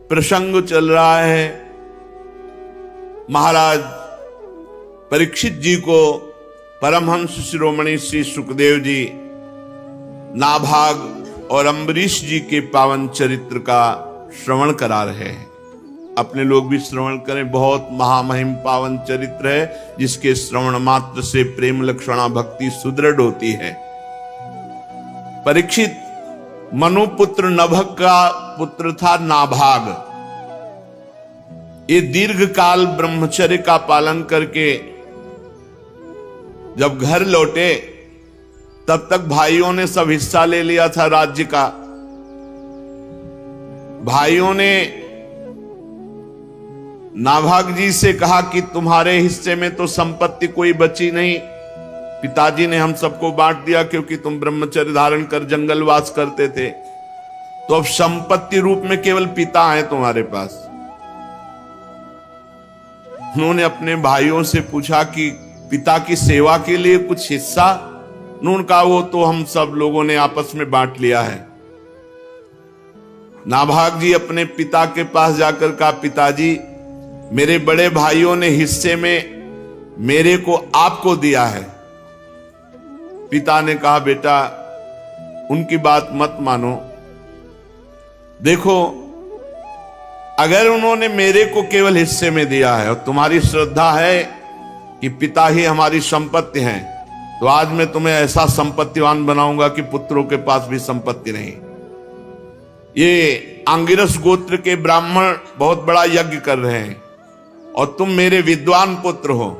प्रसंग चल रहा है। महाराज परीक्षित जी को परमहंस शिरोमणि श्री सुखदेव जी नाभाग और अम्बरीश जी के पावन चरित्र का श्रवण करा रहे हैं। अपने लोग भी श्रवण करें। बहुत महामहिम पावन चरित्र है, जिसके श्रवण मात्र से प्रेम लक्षणा भक्ति सुदृढ़ होती है। परीक्षित मनुपुत्र नभग का पुत्र था नाभाग। ये दीर्घ काल ब्रह्मचर्य का पालन करके जब घर लौटे, तब तक भाइयों ने सब हिस्सा ले लिया था राज्य का। भाइयों ने नाभाग जी से कहा कि तुम्हारे हिस्से में तो संपत्ति कोई बची नहीं, पिताजी ने हम सबको बांट दिया क्योंकि तुम ब्रह्मचर्य धारण कर जंगलवास करते थे, तो अब संपत्ति रूप में केवल पिता है तुम्हारे पास। उन्होंने अपने भाइयों से पूछा कि पिता की सेवा के लिए कुछ हिस्सा? उन्होंने कहा वो तो हम सब लोगों ने आपस में बांट लिया है। नाभाग जी अपने पिता के पास जाकर कहा, पिताजी मेरे बड़े भाइयों ने हिस्से में मेरे को आपको दिया है। पिता ने कहा, बेटा उनकी बात मत मानो। देखो, अगर उन्होंने मेरे को केवल हिस्से में दिया है और तुम्हारी श्रद्धा है कि पिता ही हमारी संपत्ति हैं, तो आज मैं तुम्हें ऐसा संपत्तिवान बनाऊंगा कि पुत्रों के पास भी संपत्ति नहीं। ये आंगिरस गोत्र के ब्राह्मण बहुत बड़ा यज्ञ कर रहे हैं और तुम मेरे विद्वान पुत्र हो।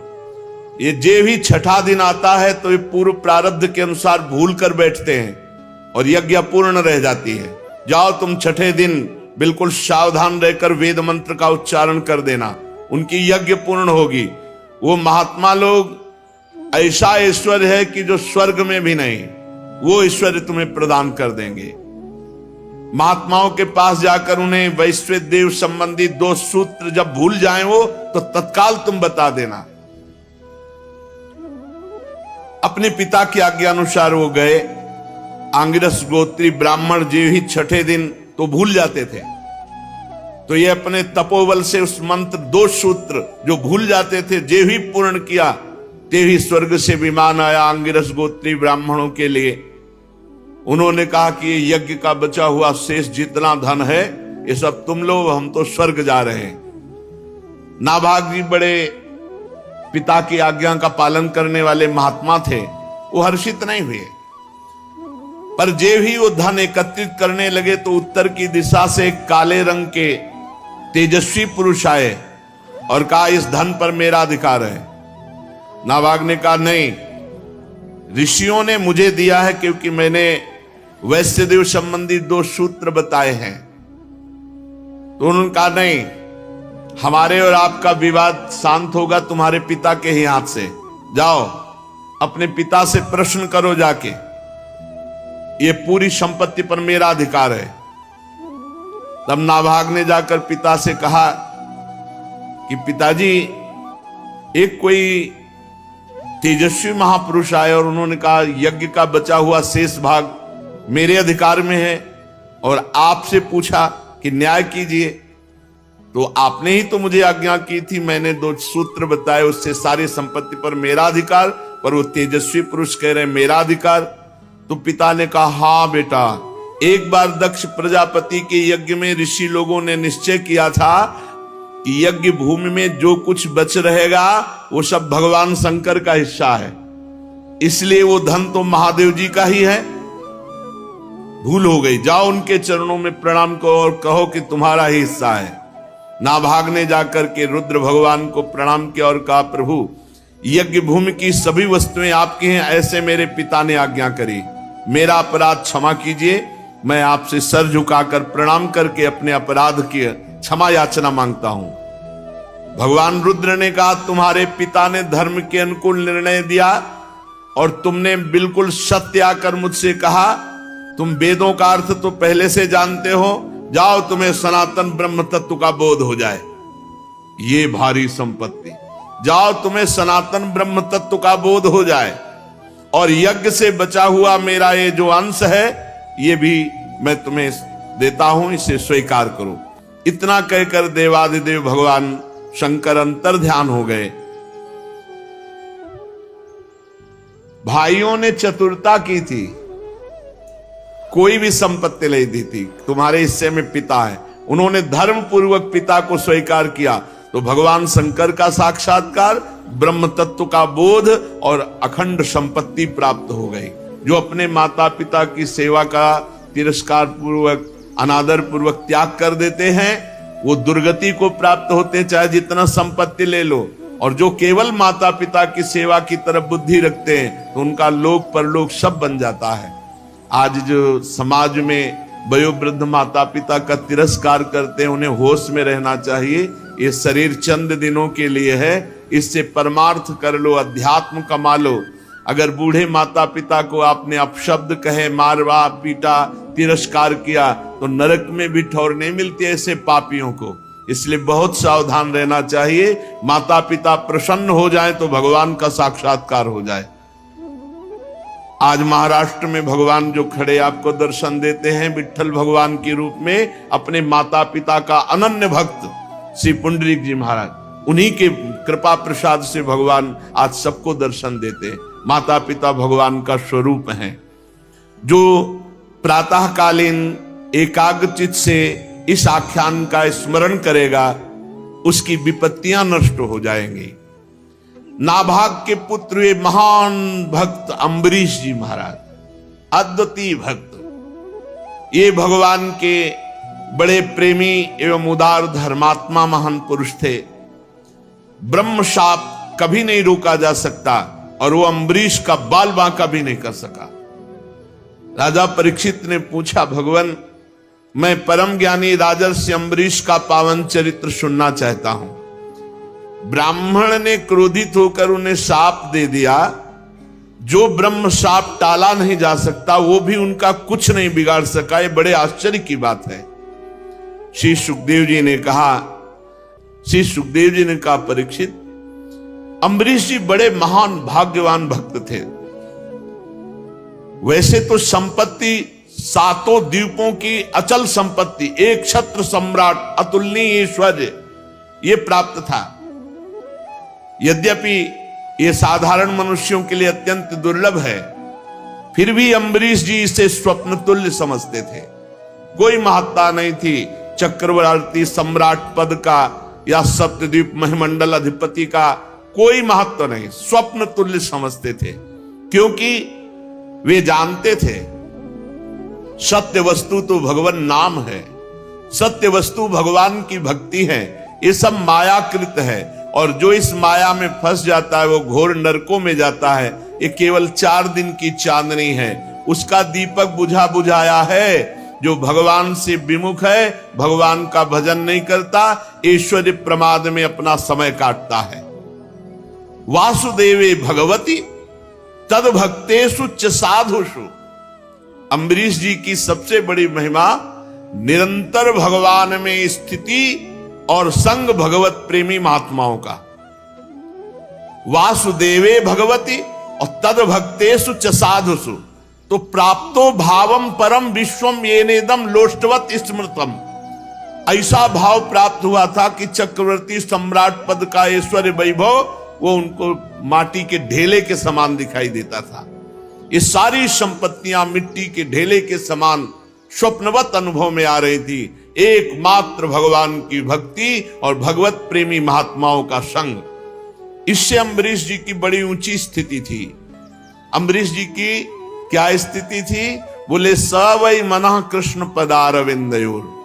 ये जे भी छठा दिन आता है तो ये पूर्व प्रारब्ध के अनुसार भूल कर बैठते हैं और यज्ञ पूर्ण रह जाती है। जाओ तुम छठे दिन बिल्कुल सावधान रहकर वेद मंत्र का उच्चारण कर देना, उनकी यज्ञ पूर्ण होगी। वो महात्मा लोग ऐसा ऐश्वर्य है कि जो स्वर्ग में भी नहीं, वो ऐश्वर्य तुम्हें प्रदान कर देंगे। महात्माओं के पास जाकर उन्हें वैश्विक देव संबंधी 2 सूत्र जब भूल जाएं वो, तो तत्काल तुम बता देना। अपने पिता की आज्ञा अनुसार वो गए। आंगिरस गोत्री ब्राह्मण जी ही छठे दिन तो भूल जाते थे, तो ये अपने तपोबल से उस मंत्र 2 सूत्र जो भूल जाते थे, जे ही पूर्ण किया, ते ही स्वर्ग से विमान आया आंगिरस गोत्री ब्राह्मणों के लिए। उन्होंने कहा कि ये यज्ञ का बचा हुआ शेष जितना धन है ये सब तुम लो, हम तो स्वर्ग जा रहे हैं। नाभाग जी बड़े पिता की आज्ञा का पालन करने वाले महात्मा थे, वो हर्षित नहीं हुए। पर जे ही वो धन एकत्रित करने लगे तो उत्तर की दिशा से एक काले रंग के तेजस्वी पुरुष आए और कहा, इस धन पर मेरा अधिकार है। नाभाग ने कहा, नहीं, ऋषियों ने मुझे दिया है क्योंकि मैंने वैश्यदेव संबंधी 2 सूत्र बताए हैं। तो उन्होंने कहा, नहीं, हमारे और आपका विवाद शांत होगा तुम्हारे पिता के ही हाथ से। जाओ अपने पिता से प्रश्न करो जाके, ये पूरी संपत्ति पर मेरा अधिकार है। तब नाभाग ने जाकर पिता से कहा कि पिताजी, एक कोई तेजस्वी महापुरुष आए और उन्होंने कहा यज्ञ का बचा हुआ शेष भाग मेरे अधिकार में है और आपसे पूछा कि न्याय कीजिए। तो आपने ही तो मुझे आज्ञा की थी, मैंने 2 सूत्र बताए, उससे सारी संपत्ति पर मेरा अधिकार, पर वो तेजस्वी पुरुष कह रहे मेरा अधिकार। तो पिता ने कहा, हाँ बेटा, एक बार दक्ष प्रजापति के यज्ञ में ऋषि लोगों ने निश्चय किया था कि यज्ञ भूमि में जो कुछ बच रहेगा वो सब भगवान शंकर का हिस्सा है, इसलिए वो धन तो महादेव जी का ही है। भूल हो गई, जाओ उनके चरणों में प्रणाम करो और कहो कि तुम्हारा ही हिस्सा है। नाभाग ने जाकर के रुद्र भगवान को प्रणाम किया और कहा, प्रभु यज्ञ भूमि की सभी वस्तुएं आपकी हैं, ऐसे मेरे पिता ने आज्ञा करी, मेरा अपराध क्षमा कीजिए। मैं आपसे सर झुकाकर प्रणाम करके अपने अपराध की क्षमा याचना मांगता हूं। भगवान रुद्र ने कहा, तुम्हारे पिता ने धर्म के अनुकूल निर्णय दिया और तुमने बिल्कुल सत्य आकर मुझसे कहा। तुम वेदों का अर्थ तो पहले से जानते हो, जाओ तुम्हें सनातन ब्रह्म तत्व का बोध हो जाए। ये भारी संपत्ति, जाओ तुम्हें सनातन ब्रह्म तत्व का बोध हो जाए, और यज्ञ से बचा हुआ मेरा ये जो अंश है ये भी मैं तुम्हें देता हूं, इसे स्वीकार करो। इतना कहकर देवादिदेव भगवान शंकर अंतर ध्यान हो गए। भाइयों ने चतुरता की थी, कोई भी संपत्ति नहीं दी थी। तुम्हारे हिस्से में पिता है, उन्होंने धर्म पूर्वक पिता को स्वीकार किया, तो भगवान शंकर का साक्षात्कार, ब्रह्म तत्व का बोध और अखंड संपत्ति प्राप्त हो गई। जो अपने माता पिता की सेवा का तिरस्कार पूर्वक, अनादर पूर्वक त्याग कर देते हैं, वो दुर्गति को प्राप्त होते हैं, चाहे जितना संपत्ति ले लो। और जो केवल माता पिता की सेवा की तरफ बुद्धि रखते हैं, तो उनका लोक परलोक सब बन जाता है। आज जो समाज में वयोवृद्ध माता पिता का तिरस्कार करते हैं, उन्हें होश में रहना चाहिए। ये शरीर चंद दिनों के लिए है, इससे परमार्थ कर लो, अध्यात्म कमा लो। अगर बूढ़े माता पिता को आपने अपशब्द कहे, मारवा पीटा, तिरस्कार किया, तो नरक में भी ठौर नहीं मिलती ऐसे पापियों को। इसलिए बहुत सावधान रहना चाहिए। माता पिता प्रसन्न हो जाए तो भगवान का साक्षात्कार हो जाए। आज महाराष्ट्र में भगवान जो खड़े आपको दर्शन देते हैं विट्ठल भगवान के रूप में, अपने माता पिता का अनन्य भक्त श्री पुंडरीक जी महाराज, उन्हीं के कृपा प्रसाद से भगवान आज सबको दर्शन देते हैं। माता पिता भगवान का स्वरूप हैं। जो प्रातःकालीन एकाग्रचित से इस आख्यान का स्मरण करेगा, उसकी विपत्तियां नष्ट हो जाएंगी। नाभाग के पुत्र ये महान भक्त अम्बरीश जी महाराज, अद्वितीय भक्त, ये भगवान के बड़े प्रेमी एवं उदार धर्मात्मा महान पुरुष थे। ब्रह्म शाप कभी नहीं रोका जा सकता, और वो अम्बरीश का बाल बांका भी नहीं कर सका। राजा परीक्षित ने पूछा, भगवान मैं परम ज्ञानी राजर्षि अम्बरीश का पावन चरित्र सुनना चाहता हूं। ब्राह्मण ने क्रोधित होकर उन्हें शाप दे दिया। जो ब्रह्म शाप टाला नहीं जा सकता, वो भी उनका कुछ नहीं बिगाड़ सका। ये बड़े आश्चर्य की बात है। श्री सुखदेव जी ने कहा, परीक्षित, अम्बरीश जी बड़े महान भाग्यवान भक्त थे। वैसे तो संपत्ति सातों द्वीपों की अचल संपत्ति, एक छत्र सम्राट, अतुलनीय ऐश्वर्य, ये प्राप्त था। यद्यपि ये साधारण मनुष्यों के लिए अत्यंत दुर्लभ है, फिर भी अम्बरीश जी इसे स्वप्न तुल्य समझते थे। कोई महत्ता नहीं थी चक्रवर्ती सम्राट पद का या सप्तद्वीप महिमंडल अधिपति का, कोई महत्व नहीं, स्वप्न तुल्य समझते थे। क्योंकि वे जानते थे सत्य वस्तु तो भगवान नाम है, सत्य वस्तु भगवान की भक्ति है। ये सब मायाकृत है, और जो इस माया में फंस जाता है वो घोर नरकों में जाता है। ये केवल 4 दिन की चांदनी है, उसका दीपक बुझा बुझाया है। जो भगवान से विमुख है, भगवान का भजन नहीं करता, ऐश्वर्य प्रमाद में अपना समय काटता है। वासुदेवे भगवती तद भक्तेषु च साधुषु। अम्बरीश जी की सबसे बड़ी महिमा निरंतर भगवान में स्थिति और संग भगवत प्रेमी महात्माओं का। वासुदेवे भगवती और तद भक्तेषु च साधुषु, तो प्राप्तो भावम परम विश्वम येनेदम लोष्टवत स्मृतम। ऐसा भाव प्राप्त हुआ था कि चक्रवर्ती सम्राट पद का ऐश्वर्य वैभव वो उनको माटी के ढेले के समान दिखाई देता था। ये सारी संपत्तियां मिट्टी के ढेले के समान स्वप्नवत अनुभव में आ रही थी। एकमात्र भगवान की भक्ति और भगवत प्रेमी महात्माओं का संग। इससे अम्बरीश जी की बड़ी ऊंची स्थिति थी। अम्बरीश जी की क्या स्थिति थी? बोले सवै मनः कृष्ण पदारविंदयोर।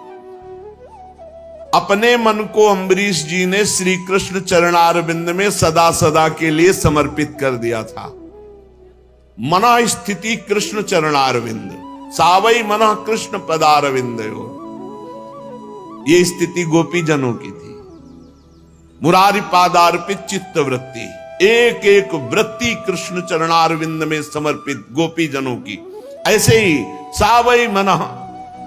अपने मन को अम्बरीश जी ने श्री कृष्ण चरणारविंद में सदा सदा के लिए समर्पित कर दिया था। मना स्थिति कृष्ण चरणारविंद, सावई मनः कृष्ण पदारविंदयोर। ये स्थिति गोपी जनों की थी। मुरारी पादार्पित चित्त वृत्ति, एक एक वृत्ति कृष्ण चरणारविंद में समर्पित गोपी जनों की। ऐसे ही सावई मनः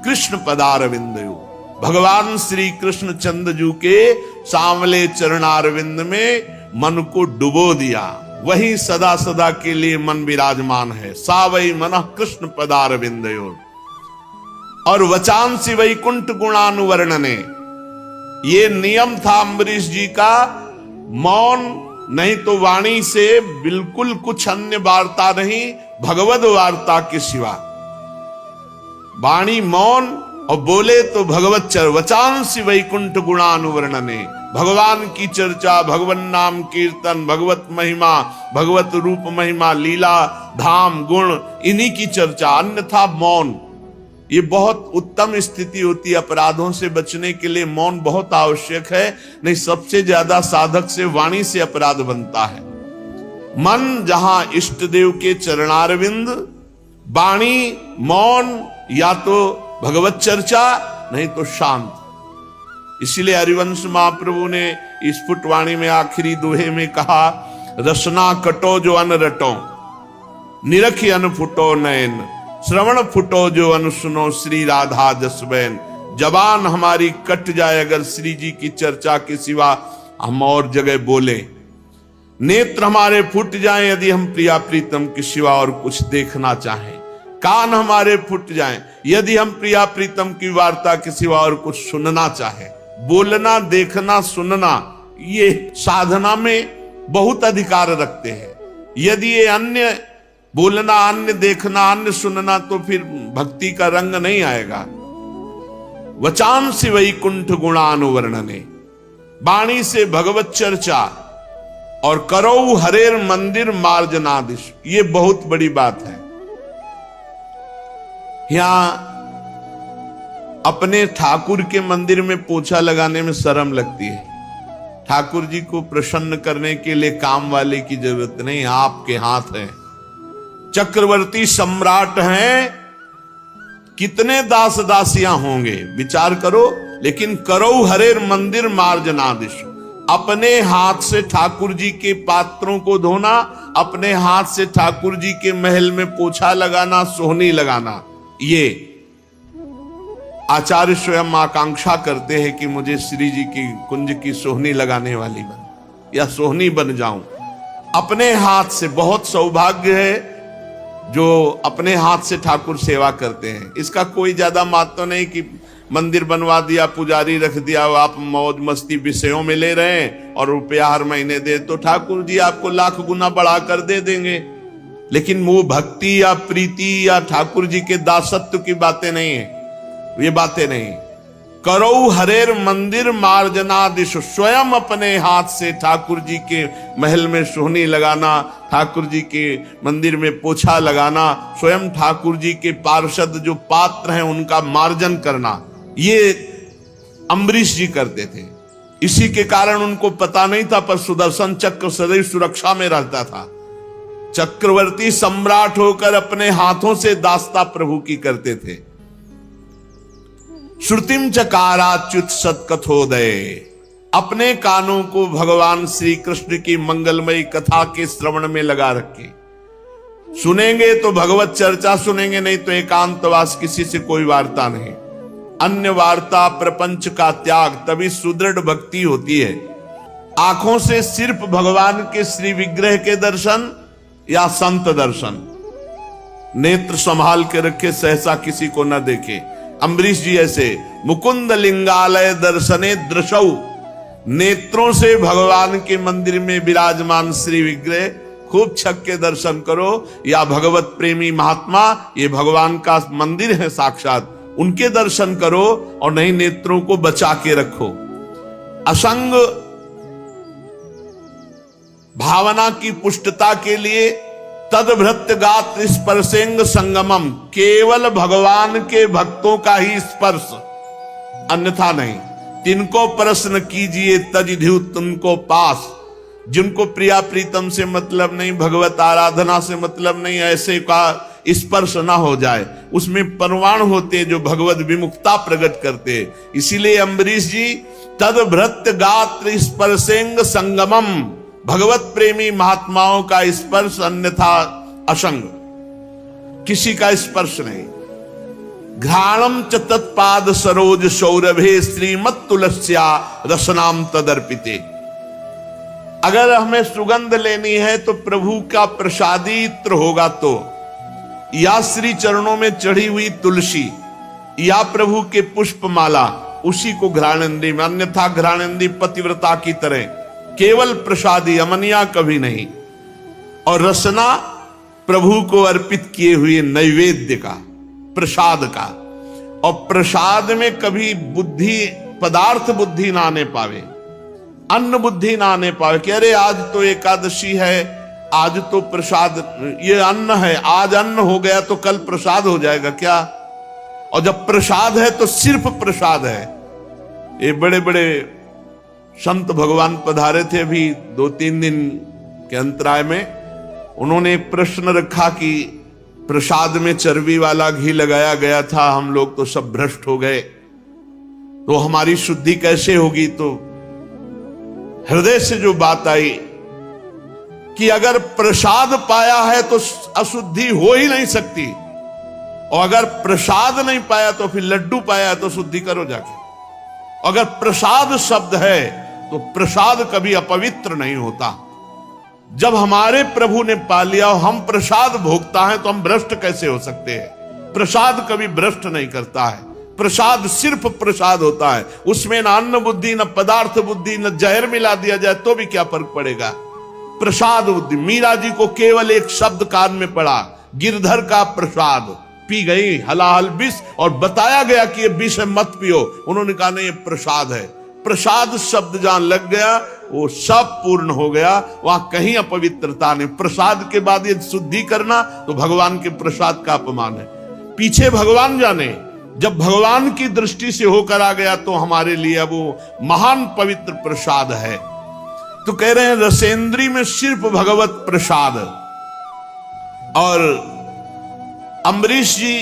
कृष्ण पदारविंदयोर, भगवान श्री कृष्ण चंद्रजू के सांवले चरणारविंद में मन को डुबो दिया। वही सदा सदा के लिए मन विराजमान है। सावई मनः कृष्ण पदारविंदयोर। और वचांसी वैकुंठ गुणानुवर्णने, ये नियम था अम्बरीश जी का, मौन नहीं तो वाणी से बिल्कुल कुछ अन्य वार्ता नहीं, भगवद वार्ता के सिवा। वाणी मौन और बोले तो भगवत वचांसी वैकुंठ गुणानुवर्णने, भगवान की चर्चा, भगवान नाम कीर्तन, भगवत महिमा, भगवत रूप महिमा, लीला धाम गुण, इन्हीं की चर्चा, अन्यथा मौन। ये बहुत उत्तम स्थिति होती है। अपराधों से बचने के लिए मौन बहुत आवश्यक है, नहीं सबसे ज्यादा साधक से वाणी से अपराध बनता है। मन जहां इष्ट देव के चरणारविंद, वाणी मौन, या तो भगवत चर्चा नहीं तो शांत। इसीलिए हरिवंश महाप्रभु ने स्फुट वाणी में आखिरी दोहे में कहा, रसना कटो जो अन रटो, निरखी अन फुटो नयन, श्रवण फुटो जो अन सुनो, श्री राधा जसबैन। जबान हमारी कट जाए अगर श्री जी की चर्चा के सिवा हम और जगह बोले, नेत्र हमारे फूट जाएं यदि हम प्रिया प्रीतम के सिवा और कुछ देखना चाहें, कान हमारे फूट जाएं यदि हम प्रिया प्रीतम की वार्ता के सिवा और कुछ सुनना चाहें। बोलना, देखना, सुनना, ये साधना में बहुत अधिकार रखते हैं। यदि ये अन्य बोलना, अन्य देखना, अन्य सुनना, तो फिर भक्ति का रंग नहीं आएगा। वचांसी वैकुंठ गुणानुवर्णने, वाणी से भगवत चर्चा, और करो हरेर मंदिर मार्जनादिश, ये बहुत बड़ी बात है। यहां अपने ठाकुर के मंदिर में पोछा लगाने में शर्म लगती है। ठाकुर जी को प्रसन्न करने के लिए काम वाले की जरूरत नहीं, आपके हाथ है। चक्रवर्ती सम्राट हैं, कितने दास दासियां होंगे विचार करो, लेकिन करो हरेर मंदिर मार्जनादिश, अपने हाथ से ठाकुर जी के पात्रों को धोना, अपने हाथ से ठाकुर जी के महल में पोछा लगाना, सोहनी लगाना, ये आचार्य स्वयं आकांक्षा करते हैं कि मुझे श्री जी की कुंज की सोहनी लगाने वाली बन, या सोहनी बन जाऊं अपने हाथ से। बहुत सौभाग्य है जो अपने हाथ से ठाकुर सेवा करते हैं। इसका कोई ज्यादा महत्व नहीं कि मंदिर बनवा दिया, पुजारी रख दिया, आप मौज मस्ती विषयों में ले रहे हैं और रुपया हर महीने दे, तो ठाकुर जी आपको लाख गुना बढ़ा कर दे देंगे। लेकिन वो भक्ति या प्रीति या ठाकुर जी के दासत्व की बातें नहीं है, ये बातें नहीं। करो हरेर मंदिर मार्जनादिश, स्वयं अपने हाथ से ठाकुर जी के महल में सोहनी लगाना, ठाकुर जी के मंदिर में पोछा लगाना, स्वयं ठाकुर जी के पार्षद जो पात्र हैं उनका मार्जन करना, ये अम्बरीश जी करते थे। इसी के कारण उनको पता नहीं था, पर सुदर्शन चक्र सदैव सुरक्षा में रहता था। चक्रवर्ती सम्राट होकर अपने हाथों से दास्ता प्रभु की करते थे। श्रुतिम चकाराच्युत सत्कथोदय, अपने कानों को भगवान श्री कृष्ण की मंगलमयी कथा के श्रवण में लगा रखे। सुनेंगे तो भगवत चर्चा सुनेंगे, नहीं तो एकांतवास, किसी से कोई वार्ता नहीं। अन्य वार्ता प्रपंच का त्याग, तभी सुदृढ़ भक्ति होती है। आंखों से सिर्फ भगवान के श्री विग्रह के दर्शन या संत दर्शन, नेत्र संभाल के रखे, सहसा किसी को न देखे। अम्बरीश जी ऐसे मुकुंद लिंगालय दर्शने दृशौ, नेत्रों से भगवान के मंदिर में विराजमान श्री विग्रह खूब छक के दर्शन करो, या भगवत प्रेमी महात्मा, ये भगवान का मंदिर है साक्षात, उनके दर्शन करो, और नहीं नेत्रों को बचा के रखो। असंग भावना की पुष्टता के लिए तदभृत्य गात्र स्पर्शेंग संगमम, केवल भगवान के भक्तों का ही स्पर्श, अन्यथा नहीं। तिनको प्रश्न कीजिए तज धिउ तुमको पास, जिनको प्रिया प्रीतम से मतलब नहीं, भगवत आराधना से मतलब नहीं, ऐसे का स्पर्श ना हो जाए। उसमें परवान होते जो भगवत विमुक्ता प्रकट करते। इसीलिए अम्बरीश जी तदभृत्य गात्र स्पर्शेंग संगमम, भगवत प्रेमी महात्माओं का स्पर्श, अन्यथा असंग, किसी का स्पर्श नहीं। घ्राणम च तत्पाद सरोज सौरभे श्रीमत तुलस्या रसनाम तदर्पिते। अगर हमें सुगंध लेनी है तो प्रभु का प्रसादी इत्र होगा, तो या श्री चरणों में चढ़ी हुई तुलसी, या प्रभु के पुष्पमाला उसी को घ्राणेंदी में, अन्यथा घ्राणेंदी पतिव्रता की तरह केवल प्रसादी, अमनिया कभी नहीं। और रसना प्रभु को अर्पित किए हुए नैवेद्य का, प्रसाद का। और प्रसाद में कभी बुद्धि, पदार्थ बुद्धि ना आने पावे, अन्न बुद्धि ना आने पावे कि अरे आज तो एकादशी है, आज तो प्रसाद, ये अन्न है, आज अन्न हो गया तो कल प्रसाद हो जाएगा क्या? और जब प्रसाद है तो सिर्फ प्रसाद है। ये बड़े बड़े संत भगवान पधारे थे अभी 2-3 दिन के अंतराय में। उन्होंने एक प्रश्न रखा कि प्रसाद में चर्बी वाला घी लगाया गया था, हम लोग तो सब भ्रष्ट हो गए, तो हमारी शुद्धि कैसे होगी? तो हृदय से जो बात आई कि अगर प्रसाद पाया है तो अशुद्धि हो ही नहीं सकती, और अगर प्रसाद नहीं पाया तो फिर लड्डू पाया तो शुद्धि करो जाके। अगर प्रसाद शब्द है तो प्रसाद कभी अपवित्र नहीं होता। जब हमारे प्रभु ने पा लिया और हम प्रसाद भोगता है तो हम भ्रष्ट कैसे हो सकते हैं? प्रसाद कभी भ्रष्ट नहीं करता है। प्रसाद सिर्फ प्रसाद होता है, उसमें न अन्न बुद्धि, न पदार्थ बुद्धि, न जहर मिला दिया जाए तो भी क्या फर्क पड़ेगा? प्रसाद बुद्धि। मीरा जी को केवल एक शब्द कान में पड़ा, गिरधर का प्रसाद, पी गई हलाहल विष, और बताया गया कि ये विष है मत पियो। उन्होंने कहा नहीं, ये प्रसाद है। प्रसाद शब्द जहां लग गया वो सब पूर्ण हो गया, वहां कहीं अपवित्रता नहीं। प्रसाद के बाद ये शुद्धि करना तो भगवान के प्रसाद का अपमान है। पीछे भगवान जाने, जब भगवान की दृष्टि से होकर आ गया तो हमारे लिए वो महान पवित्र प्रसाद है। तो कह रहे हैं रसेंद्री में सिर्फ भगवत प्रसाद। और अम्बरीश जी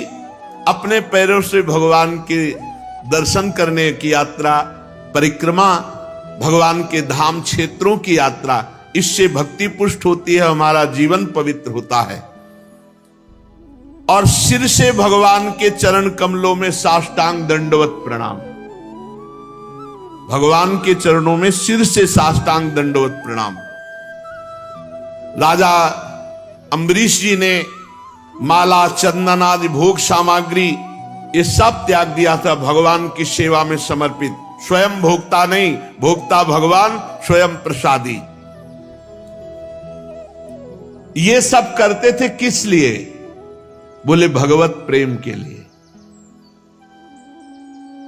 अपने पैरों से भगवान के दर्शन करने की यात्रा, परिक्रमा, भगवान के धाम क्षेत्रों की यात्रा, इससे भक्ति पुष्ट होती है, हमारा जीवन पवित्र होता है। और सिर से भगवान के चरण कमलों में साष्टांग दंडवत प्रणाम। भगवान के चरणों में सिर से साष्टांग दंडवत प्रणाम। राजा अम्बरीश जी ने माला, चंदन आदि भोग सामग्री ये सब त्याग दिया था, भगवान की सेवा में समर्पित। स्वयं भोक्ता नहीं, भोक्ता भगवान, स्वयं प्रसादी। ये सब करते थे किस लिए? बोले भगवत प्रेम के लिए।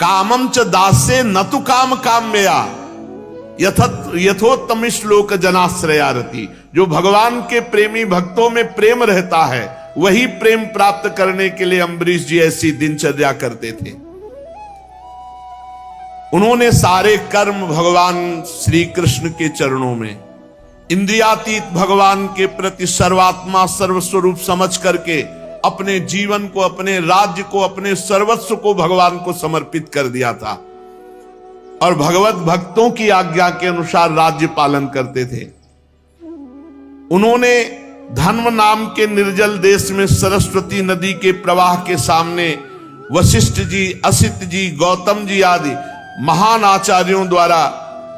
कामम च दासे न तु काम काम्यया यथोत्तम श्लोक जनाश्रयारति। जो भगवान के प्रेमी भक्तों में प्रेम रहता है वही प्रेम प्राप्त करने के लिए अम्बरीश जी ऐसी दिनचर्या करते थे। उन्होंने सारे कर्म भगवान श्री कृष्ण के चरणों में, इंद्रियातीत भगवान के प्रति सर्वात्मा सर्वस्वरूप समझ करके अपने जीवन को, अपने राज्य को, अपने सर्वस्व को भगवान को समर्पित कर दिया था। और भगवत भक्तों की आज्ञा के अनुसार राज्य पालन करते थे। उन्होंने धर्म नाम के निर्जल देश में सरस्वती नदी के प्रवाह के सामने वशिष्ठ जी, असित जी, गौतम जी आदि महान आचार्यों द्वारा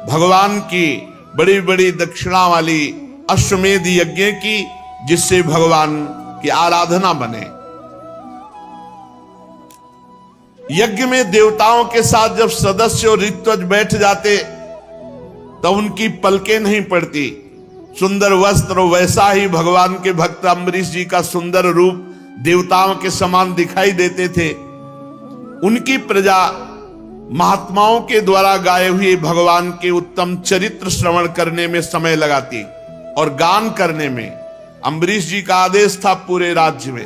भगवान की बड़ी बड़ी दक्षिणा वाली अश्वमेध यज्ञ की, जिससे भगवान की आराधना बने। यज्ञ में देवताओं के साथ जब सदस्य और ऋत्विज बैठ जाते तो उनकी पलकें नहीं पड़ती। सुंदर वस्त्र, वैसा ही भगवान के भक्त अम्बरीश जी का सुंदर रूप देवताओं के समान दिखाई देते थे। उनकी प्रजा महात्माओं के द्वारा गाए हुए भगवान के उत्तम चरित्र श्रवण करने में समय लगाती और गान करने में। अम्बरीश जी का आदेश था पूरे राज्य में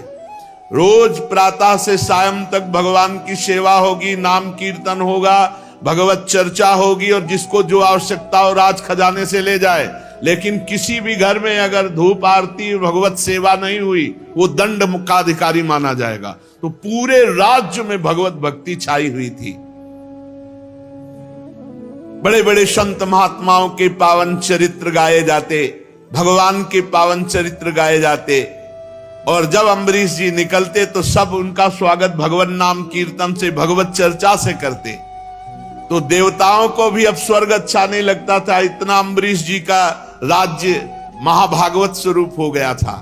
रोज प्रातः से सायं तक भगवान की सेवा होगी, नाम कीर्तन होगा, भगवत चर्चा होगी, और जिसको जो आवश्यकता हो राज खजाने से ले जाए। लेकिन किसी भी घर में अगर धूप आरती भगवत सेवा नहीं हुई वो दंड मुक्ताधिकारी माना जाएगा। तो पूरे राज्य में भगवत भक्ति छाई हुई थी। बड़े बड़े संत महात्माओं के पावन चरित्र गाए जाते, भगवान के पावन चरित्र गाए जाते। और जब अम्बरीश जी निकलते तो सब उनका स्वागत भगवान नाम कीर्तन से, भगवत चर्चा से करते। तो देवताओं को भी अब स्वर्ग अच्छा नहीं लगता था, इतना अम्बरीश जी का राज्य महाभागवत स्वरूप हो गया था।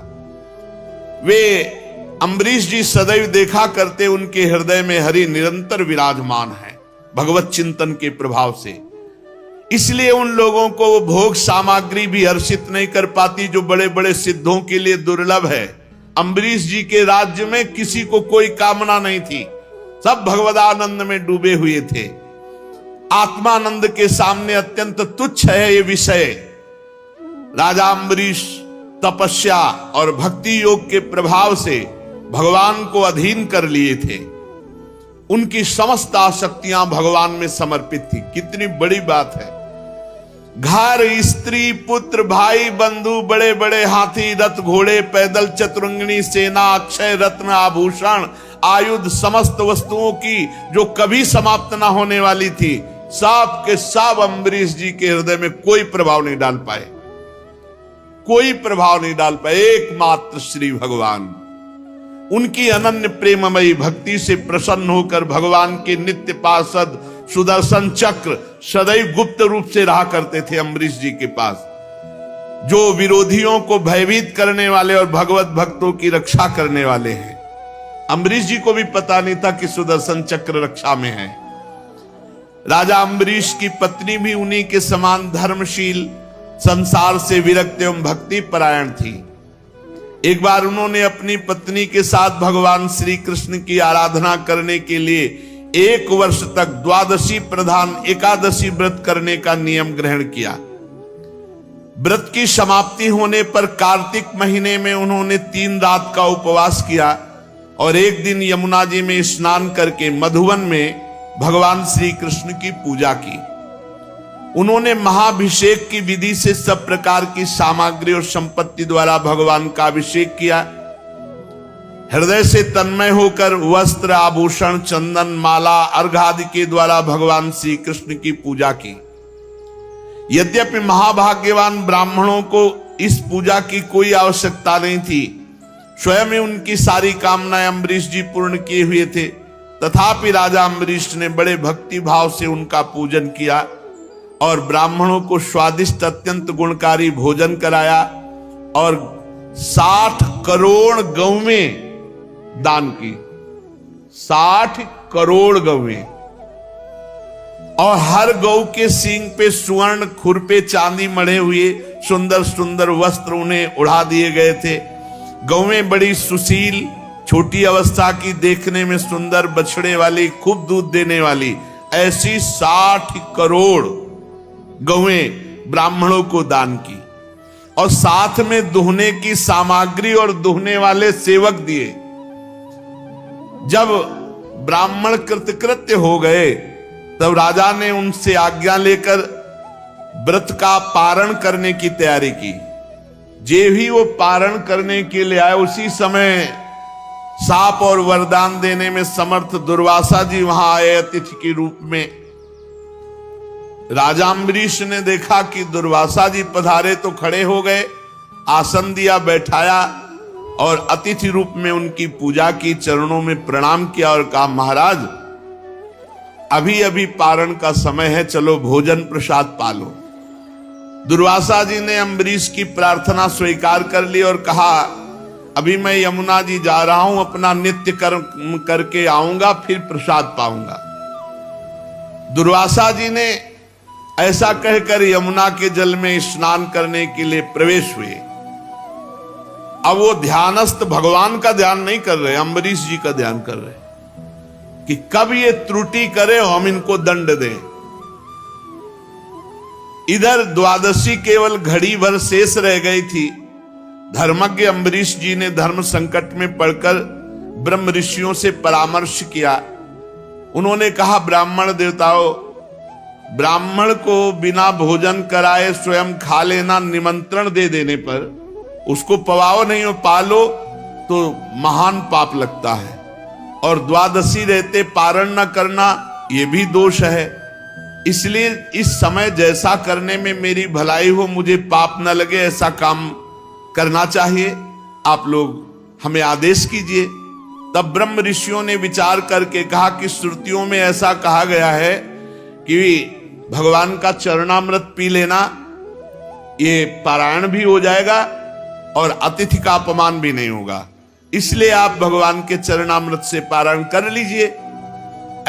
वे अम्बरीश जी सदैव देखा करते उनके हृदय में हरि निरंतर विराजमान है भगवत चिंतन के प्रभाव से। इसलिए उन लोगों को वो भोग सामग्री भी हर्षित नहीं कर पाती जो बड़े बड़े सिद्धों के लिए दुर्लभ है। अम्बरीश जी के राज्य में किसी को कोई कामना नहीं थी, सब भगवदानंद में डूबे हुए थे। आत्मानंद के सामने अत्यंत तुच्छ है ये विषय। राजा अम्बरीश तपस्या और भक्ति योग के प्रभाव से भगवान को अधीन कर लिए थे। उनकी समस्त आसक्तियां भगवान में समर्पित थी। कितनी बड़ी बात है। घर, स्त्री, पुत्र, भाई, बंधु, बड़े बड़े हाथी, रथ, घोड़े, पैदल, चतुरंगिणी सेना, अक्षय रत्न, आभूषण, आयुध, समस्त वस्तुओं की जो कभी समाप्त ना होने वाली थी, सब के सब अम्बरीश जी के हृदय में कोई प्रभाव नहीं डाल पाए, कोई प्रभाव नहीं डाल पाए। एकमात्र श्री भगवान उनकी अनन्य प्रेममयी भक्ति से प्रसन्न होकर भगवान के नित्य पार्षद सुदर्शन चक्र सदैव गुप्त रूप से रहा करते थे अम्बरीश जी के पास, जो विरोधियों को भयभीत करने वाले और भगवत भक्तों की रक्षा करने वाले हैं। अम्बरीश जी को भी पता नहीं था कि सुदर्शन चक्र रक्षा में है। राजा अम्बरीश की पत्नी भी उन्हीं के समान धर्मशील, संसार से विरक्त एवं भक्ति परायण थी। एक बार उन्होंने अपनी पत्नी के साथ भगवान श्री कृष्ण की आराधना करने के लिए 1 वर्ष तक द्वादशी प्रधान एकादशी व्रत करने का नियम ग्रहण किया। व्रत की समाप्ति होने पर कार्तिक महीने में उन्होंने 3 रात का उपवास किया और एक दिन यमुना जी में स्नान करके मधुवन में भगवान श्री कृष्ण की पूजा की। उन्होंने महाभिषेक की विधि से सब प्रकार की सामग्री और संपत्ति द्वारा भगवान का अभिषेक किया। हृदय से तन्मय होकर वस्त्र, आभूषण, चंदन, माला, अर्घ आदि के द्वारा भगवान श्री कृष्ण की पूजा की। यद्यपि महाभाग्यवान ब्राह्मणों को इस पूजा की कोई आवश्यकता नहीं थी, स्वयं ही उनकी सारी कामनाएं अम्बरीश जी पूर्ण किए हुए थे, तथापि राजा अम्बरीश ने बड़े भक्ति भाव से उनका पूजन किया और ब्राह्मणों को स्वादिष्ट अत्यंत गुणकारी भोजन कराया और 60 करोड़ गौवें दान की। 60 करोड़ गौवें, और हर गौ के सींग पे स्वर्ण, खुर पे चांदी मढ़े हुए सुंदर सुंदर वस्त्र उन्हें उड़ा दिए गए थे। गौवें बड़ी सुशील, छोटी अवस्था की, देखने में सुंदर, बछड़े वाली, खूब दूध देने वाली, ऐसी 60 करोड़ गौवें ब्राह्मणों को दान की और साथ में दुहने की सामग्री और दुहने वाले सेवक दिए। जब ब्राह्मण कृतकृत्य हो गए तब राजा ने उनसे आज्ञा लेकर व्रत का पारण करने की तैयारी की। जे भी वो पारण करने के लिए आए, उसी समय साप और वरदान देने में समर्थ दुर्वासा जी वहां आए अतिथि के रूप में। राजा अम्बरीश ने देखा कि दुर्वासा जी पधारे तो खड़े हो गए, आसन दिया, बैठाया और अतिथि रूप में उनकी पूजा की, चरणों में प्रणाम किया और कहा, महाराज अभी अभी पारण का समय है, चलो भोजन प्रसाद पालो। दुर्वासा जी ने अम्बरीश की प्रार्थना स्वीकार कर ली और कहा, अभी मैं यमुना जी जा रहा हूं, अपना नित्य कर्म करके आऊंगा, फिर प्रसाद पाऊंगा। दुर्वासा जी ने ऐसा कहकर यमुना के जल में स्नान करने के लिए प्रवेश हुए। अब वो ध्यानस्थ भगवान का ध्यान नहीं कर रहे, अम्बरीश जी का ध्यान कर रहे कि कब ये त्रुटि करे हम इनको दंड दें। इधर द्वादशी केवल घड़ी भर शेष रह गई थी। धर्मज्ञ अम्बरीश जी ने धर्म संकट में पड़कर ब्रह्म ऋषियों से परामर्श किया। उन्होंने कहा, ब्राह्मण देवताओं, ब्राह्मण को बिना भोजन कराए स्वयं खा लेना, निमंत्रण दे देने पर उसको पवाओ नहीं, पालो तो महान पाप लगता है, और द्वादशी रहते पारण न करना ये भी दोष है। इसलिए इस समय जैसा करने में मेरी भलाई हो, मुझे पाप न लगे, ऐसा काम करना चाहिए। आप लोग हमें आदेश कीजिए। तब ब्रह्म ऋषियों ने विचार करके कहा कि श्रुतियों में ऐसा कहा गया है कि भगवान का चरणामृत पी लेना, ये पारायण भी हो जाएगा और अतिथि का अपमान भी नहीं होगा। इसलिए आप भगवान के चरणामृत से पारण कर लीजिए।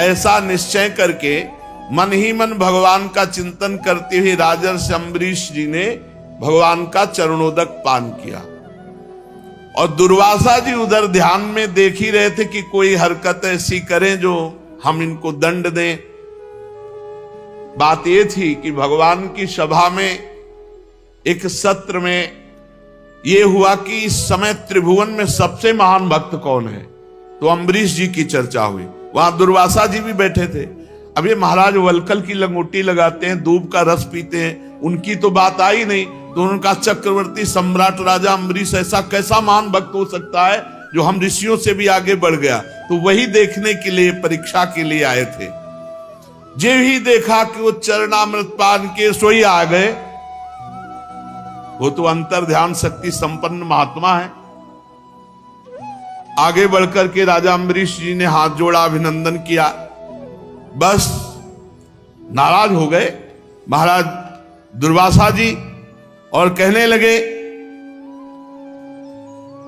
ऐसा निश्चय करके मन ही मन भगवान का चिंतन करते हुए राजर्षि अम्बरीश जी ने भगवान का चरणोदक पान किया। और दुर्वासा जी उधर ध्यान में देख ही रहे थे कि कोई हरकत ऐसी करें जो हम इनको दंड दें। बात यह थी कि भगवान की सभा में एक सत्र में यह हुआ कि इस समय त्रिभुवन में सबसे महान भक्त कौन है, तो अम्बरीश जी की चर्चा हुई। वहां दुर्वासा जी भी बैठे थे। अब ये महाराज वलकल की लंगोटी लगाते हैं, दूब का रस पीते हैं, उनकी तो बात आई नहीं। तो उनका चक्रवर्ती सम्राट राजा अम्बरीश ऐसा कैसा महान भक्त हो सकता है जो हम ऋषियों से भी आगे बढ़ गया। तो वही देखने के लिए, परीक्षा के लिए आए थे। जे ही देखा कि वो चरणामृत पान के सोई आ गए। वो तो अंतर ध्यान शक्ति संपन्न महात्मा है। आगे बढ़कर के राजा अम्बरीश जी ने हाथ जोड़ा, अभिनंदन किया। बस नाराज हो गए महाराज दुर्वासा जी और कहने लगे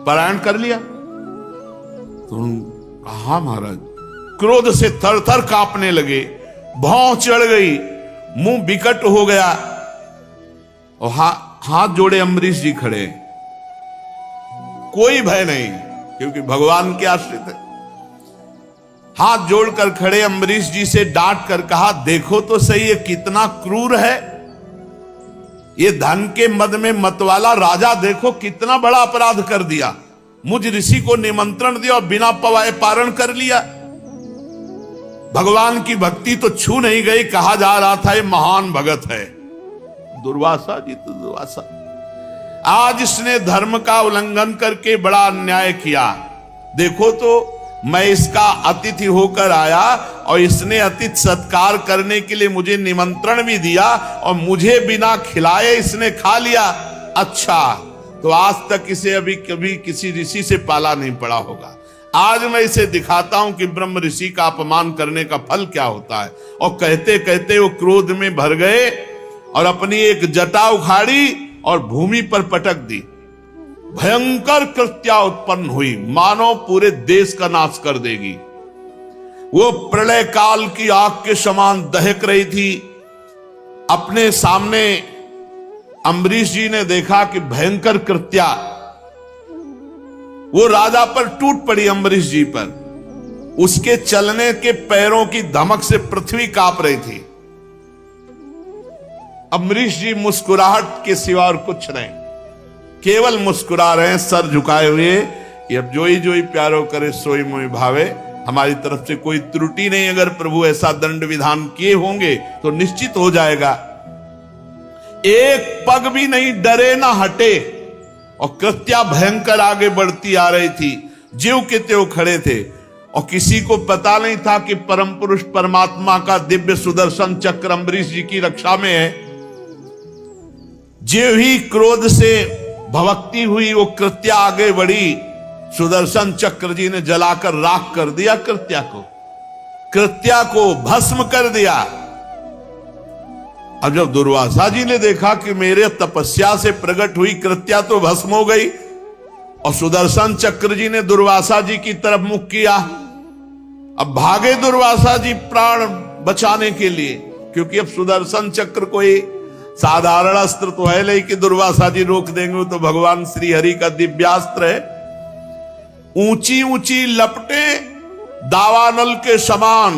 पारायण कर लिया। तो कहा महाराज, क्रोध से थर थर कांपने लगे, भौं चढ़ गई, मुंह विकट हो गया और हाथ जोड़े अम्बरीश जी खड़े। कोई भय नहीं, क्योंकि भगवान के आश्रित है। हाथ जोड़कर खड़े अम्बरीश जी से डांट कर कहा, देखो तो सही ये कितना क्रूर है। ये धन के मद में मतवाला राजा देखो कितना बड़ा अपराध कर दिया। मुझ ऋषि को निमंत्रण दिया और बिना पवाए पारण कर लिया। भगवान की भक्ति तो छू नहीं गई, कहा जा रहा था ये महान भगत है। दुर्वासा जी तो दुर्वासा, आज इसने धर्म का उल्लंघन करके बड़ा अन्याय किया। देखो तो मैं इसका अतिथि होकर आया और इसने अतिथि सत्कार करने के लिए मुझे निमंत्रण भी दिया और मुझे बिना खिलाए इसने खा लिया। अच्छा, तो आज तक इसे अभी कभी किसी ऋषि से पाला नहीं पड़ा होगा। आज मैं इसे दिखाता हूं कि ब्रह्म ऋषि का अपमान करने का फल क्या होता है। और कहते कहते वो क्रोध में भर गए और अपनी एक जटा उखाड़ी और भूमि पर पटक दी। भयंकर कृत्या उत्पन्न हुई, मानो पूरे देश का नाश कर देगी। वो प्रलय काल की आग के समान दहक रही थी। अपने सामने अम्बरीश जी ने देखा कि भयंकर कृत्या वो राजा पर टूट पड़ी, अम्बरीश जी पर। उसके चलने के पैरों की धमक से पृथ्वी कांप रही थी। अम्बरीश जी मुस्कुराहट के सिवा और कुछ नहीं, केवल मुस्कुरा रहे हैं, सर झुकाए हुए। अब जोई प्यारो करे सोई मोई भावे। हमारी तरफ से कोई त्रुटि नहीं। अगर प्रभु ऐसा दंड विधान किए होंगे तो निश्चित हो जाएगा। एक पग भी नहीं डरे ना हटे। और कृत्या भयंकर आगे बढ़ती आ रही थी। ज्यों के त्यों खड़े थे और किसी को पता नहीं था कि परम पुरुष परमात्मा का दिव्य सुदर्शन चक्र अम्बरीश जी की रक्षा में है। ज्यों ही क्रोध से भवक्ति हुई वो कृत्या आगे बढ़ी, सुदर्शन चक्र जी ने जलाकर राख कर दिया कृत्या को भस्म कर दिया। अब जब दुर्वासा जी ने देखा कि मेरे तपस्या से प्रकट हुई कृत्या तो भस्म हो गई और सुदर्शन चक्र जी ने दुर्वासा जी की तरफ मुख किया। अब भागे दुर्वासा जी प्राण बचाने के लिए, क्योंकि अब सुदर्शन चक्र कोई साधारण अस्त्र तो है नहीं कि दुर्वासा जी रोक देंगे। तो भगवान श्री हरि का दिव्यास्त्र है। ऊंची ऊंची लपटे दावानल के समान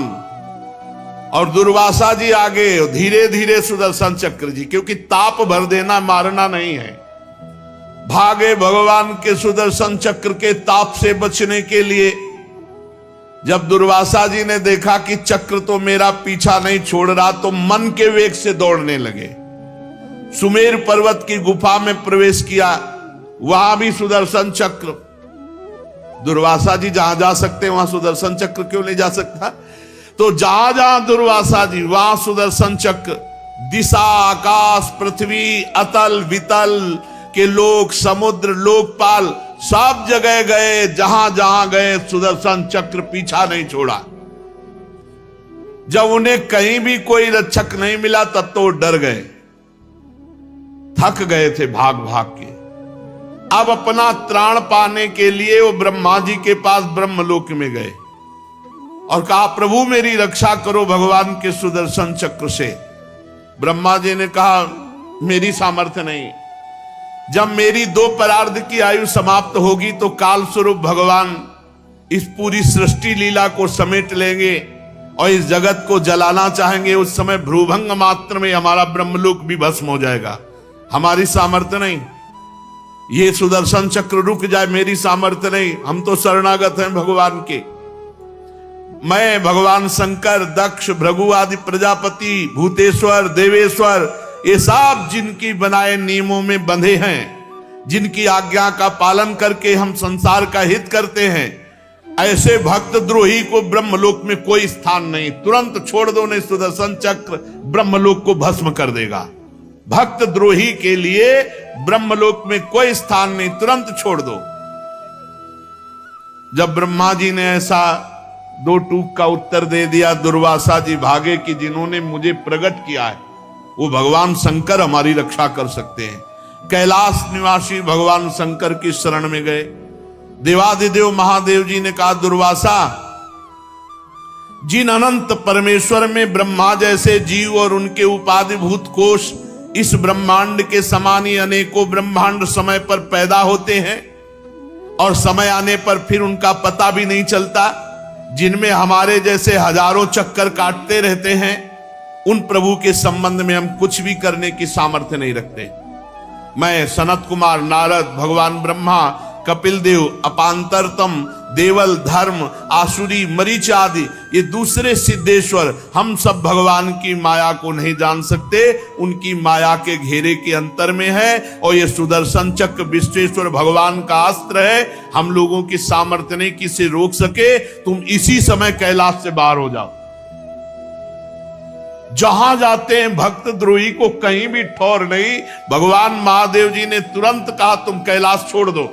और दुर्वासा जी आगे धीरे धीरे सुदर्शन चक्र जी, क्योंकि ताप भर देना मारना नहीं है। भागे भगवान के सुदर्शन चक्र के ताप से बचने के लिए। जब दुर्वासा जी ने देखा कि चक्र तो मेरा पीछा नहीं छोड़ रहा, तो मन के वेग से दौड़ने लगे। सुमेर पर्वत की गुफा में प्रवेश किया। वहां भी सुदर्शन चक्र। दुर्वासा जी जहां जा सकते वहां सुदर्शन चक्र क्यों नहीं जा सकता? तो जहां जहां दुर्वासा जी वहां सुदर्शन चक्र। दिशा, आकाश, पृथ्वी, अतल वितल के लोक, समुद्र, लोकपाल सब जगह गए। जहां जहां गए सुदर्शन चक्र पीछा नहीं छोड़ा। जब उन्हें कहीं भी कोई रक्षक नहीं मिला तब तो डर गए, थक गए थे भाग भाग के। अब अपना त्राण पाने के लिए वो ब्रह्मा जी के पास ब्रह्मलोक में गए और कहा, प्रभु मेरी रक्षा करो भगवान के सुदर्शन चक्र से। ब्रह्मा जी ने कहा, मेरी सामर्थ्य नहीं। जब मेरी 2 परार्ध की आयु समाप्त होगी तो काल स्वरूप भगवान इस पूरी सृष्टि लीला को समेट लेंगे और इस जगत को जलाना चाहेंगे। उस समय भ्रूभंग मात्र में हमारा ब्रह्मलोक भी भस्म हो जाएगा। हमारी सामर्थ्य नहीं, ये सुदर्शन चक्र रुक जाए, मेरी सामर्थ्य नहीं। हम तो शरणागत हैं भगवान के। मैं, भगवान शंकर, दक्ष, भृगु आदि प्रजापति, भूतेश्वर, देवेश्वर, ये सब जिनकी बनाए नियमों में बंधे हैं, जिनकी आज्ञा का पालन करके हम संसार का हित करते हैं, ऐसे भक्त द्रोही को ब्रह्मलोक में कोई स्थान नहीं। तुरंत छोड़ दो, नहीं सुदर्शन चक्र ब्रह्मलोक को भस्म कर देगा। भक्त द्रोही के लिए ब्रह्मलोक में कोई स्थान नहीं, तुरंत छोड़ दो। जब ब्रह्मा जी ने ऐसा 2 टूक का उत्तर दे दिया, दुर्वासा जी भागे कि जिन्होंने मुझे प्रकट किया है वो भगवान शंकर हमारी रक्षा कर सकते हैं। कैलाश निवासी भगवान शंकर की शरण में गए। देवादिदेव महादेव जी ने कहा, दुर्वासा, जिन अनंत परमेश्वर में ब्रह्मा जैसे जीव और उनके उपाधिभूत कोश इस ब्रह्मांड के समान ही अनेकों ब्रह्मांड समय पर पैदा होते हैं और समय आने पर फिर उनका पता भी नहीं चलता, जिनमें हमारे जैसे हजारों चक्कर काटते रहते हैं, उन प्रभु के संबंध में हम कुछ भी करने की सामर्थ्य नहीं रखते। मैं, सनत कुमार, नारद, भगवान ब्रह्मा, कपिल देव, अपांतरतम, देवल, धर्म, आसुरी, मरीच आदि ये दूसरे सिद्धेश्वर, हम सब भगवान की माया को नहीं जान सकते। उनकी माया के घेरे के अंतर में है और ये सुदर्शन चक्र विश्वेश्वर भगवान का अस्त्र है। हम लोगों की सामर्थ्य नहीं कि इसे रोक सके। तुम इसी समय कैलाश से बाहर हो जाओ। जहां जाते हैं भक्त द्रोही को कहीं भी ठौर नहीं। भगवान महादेव जी ने तुरंत कहा, तुम कैलाश छोड़ दो।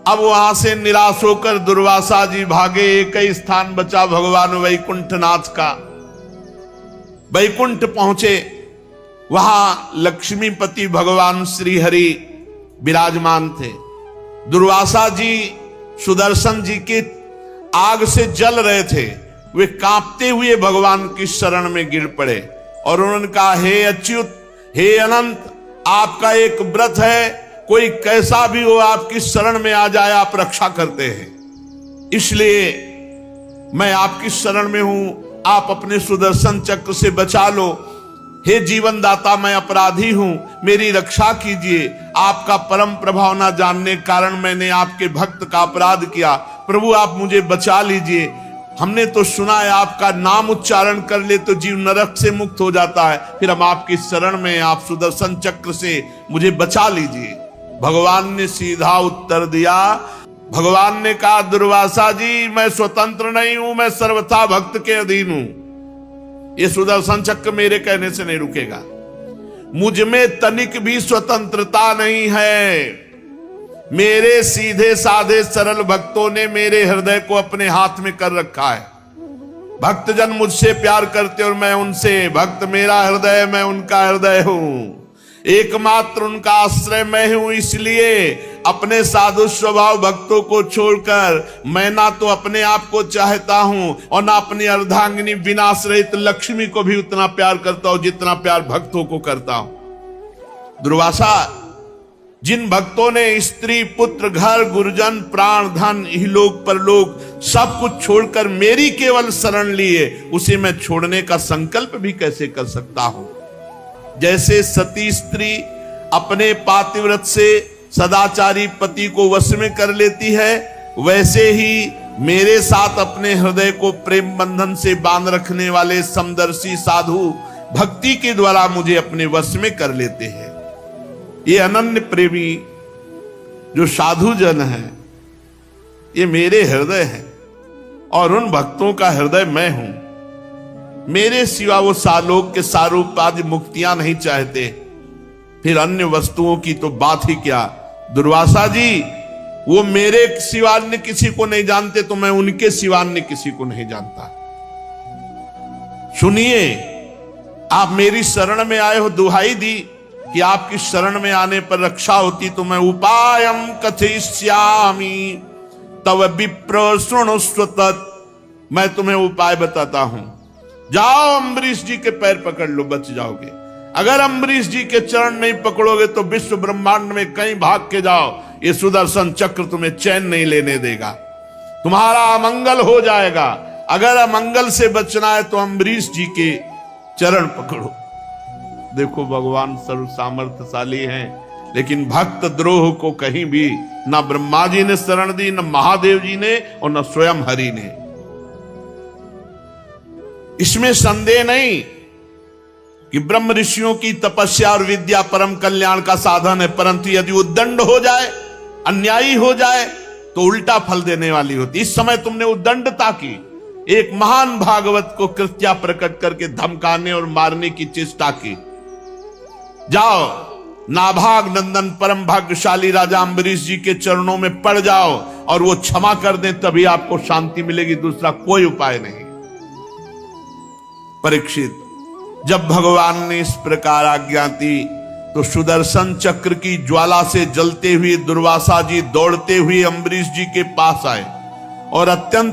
अब वहां से निराश होकर दुर्वासा जी भागे। एक ही स्थान बचा भगवान वैकुंठनाथ का। वैकुंठ पहुंचे, वहां लक्ष्मीपति भगवान श्री हरि विराजमान थे। दुर्वासा जी सुदर्शन जी के आग से जल रहे थे। वे कांपते हुए भगवान की शरण में गिर पड़े और उन्होंने कहा, हे अच्युत, हे अनंत, आपका एक व्रत है, कोई कैसा भी हो आपकी शरण में आ जाए, आप रक्षा करते हैं, इसलिए मैं आपकी शरण में हूं, आप अपने सुदर्शन चक्र से बचा लो। हे जीवन दाता, मैं अपराधी हूं, मेरी रक्षा कीजिए। आपका परम प्रभाव ना जानने के कारण मैंने आपके भक्त का अपराध किया, प्रभु आप मुझे बचा लीजिए। हमने तो सुना है आपका नाम उच्चारण कर ले तो जीव नरक से मुक्त हो जाता है, फिर हम आपकी शरण में, आप सुदर्शन चक्र से मुझे बचा लीजिए। भगवान ने सीधा उत्तर दिया। भगवान ने कहा, दुर्वासा जी, मैं स्वतंत्र नहीं हूं, मैं सर्वथा भक्त के अधीन हूं। ये सुदर्शन चक्र मेरे कहने से नहीं रुकेगा। मुझ में तनिक भी स्वतंत्रता नहीं है। मेरे सीधे साधे सरल भक्तों ने मेरे हृदय को अपने हाथ में कर रखा है। भक्तजन मुझसे प्यार करते और मैं उनसे। भक्त मेरा हृदय, मैं उनका हृदय हूं। एकमात्र उनका आश्रय मैं हूं। इसलिए अपने साधु स्वभाव भक्तों को छोड़कर मैं ना तो अपने आप को चाहता हूं और ना अपनी अर्धांगिनी विनाश रहित लक्ष्मी को भी उतना प्यार करता हूं जितना प्यार भक्तों को करता हूं। दुर्वासा, जिन भक्तों ने स्त्री, पुत्र, घर, गुरुजन, प्राण, धन, इहलोक परलोक सब कुछ छोड़कर मेरी केवल शरण लिए, उसे मैं छोड़ने का संकल्प भी कैसे कर सकता हूं। जैसे सती स्त्री अपने पातिव्रत से सदाचारी पति को वश में कर लेती है, वैसे ही मेरे साथ अपने हृदय को प्रेम बंधन से बांध रखने वाले समदर्शी साधु भक्ति के द्वारा मुझे अपने वश में कर लेते हैं। ये अनन्य प्रेमी जो साधु जन है, ये मेरे हृदय है और उन भक्तों का हृदय मैं हूं। मेरे सिवा वो सालोक के सारूप आदि मुक्तियां नहीं चाहते, फिर अन्य वस्तुओं की तो बात ही क्या। दुर्वासा जी, वो मेरे सिवा अन्य किसी को नहीं जानते तो मैं उनके सिवा अन्य किसी को नहीं जानता। सुनिए, आप मेरी शरण में आए हो, दुहाई दी, कि आपकी शरण में आने पर रक्षा होती तो मैं उपायम कथयिष्यामि तव विप्र शृणुष्व तत्। मैं तुम्हें उपाय बताता हूं, जाओ अम्बरीश जी के पैर पकड़ लो, बच जाओगे। अगर अम्बरीश जी के चरण नहीं पकड़ोगे तो विश्व ब्रह्मांड में कहीं भाग के जाओ, ये सुदर्शन चक्र तुम्हें चैन नहीं लेने देगा, तुम्हारा अमंगल हो जाएगा। अगर अमंगल से बचना है तो अम्बरीश जी के चरण पकड़ो। देखो भगवान सर्व सामर्थ्यशाली हैं, लेकिन भक्त द्रोह को कहीं भी ना ब्रह्मा जी ने शरण दी, न महादेव जी ने, और न स्वयं हरि ने। इसमें संदेह नहीं कि ब्रह्म ऋषियों की तपस्या और विद्या परम कल्याण का साधन है, परंतु यदि उद्दंड हो जाए, अन्यायी हो जाए तो उल्टा फल देने वाली होती। इस समय तुमने उद्दंडता की, एक महान भागवत को कृत्या प्रकट करके धमकाने और मारने की चेष्टा की। जाओ नाभाग नंदन परम भाग्यशाली राजा अम्बरीश जी के चरणों में पड़ जाओ और वो क्षमा कर दें, तभी आपको शांति मिलेगी, दूसरा कोई उपाय नहीं। परीक्षित, जब भगवान ने इस प्रकार आज्ञा दी तो सुदर्शन चक्र की ज्वाला से जलते हुए दुर्वासा जी दौड़ते हुए अम्बरीश जी के पास आए और अत्यंत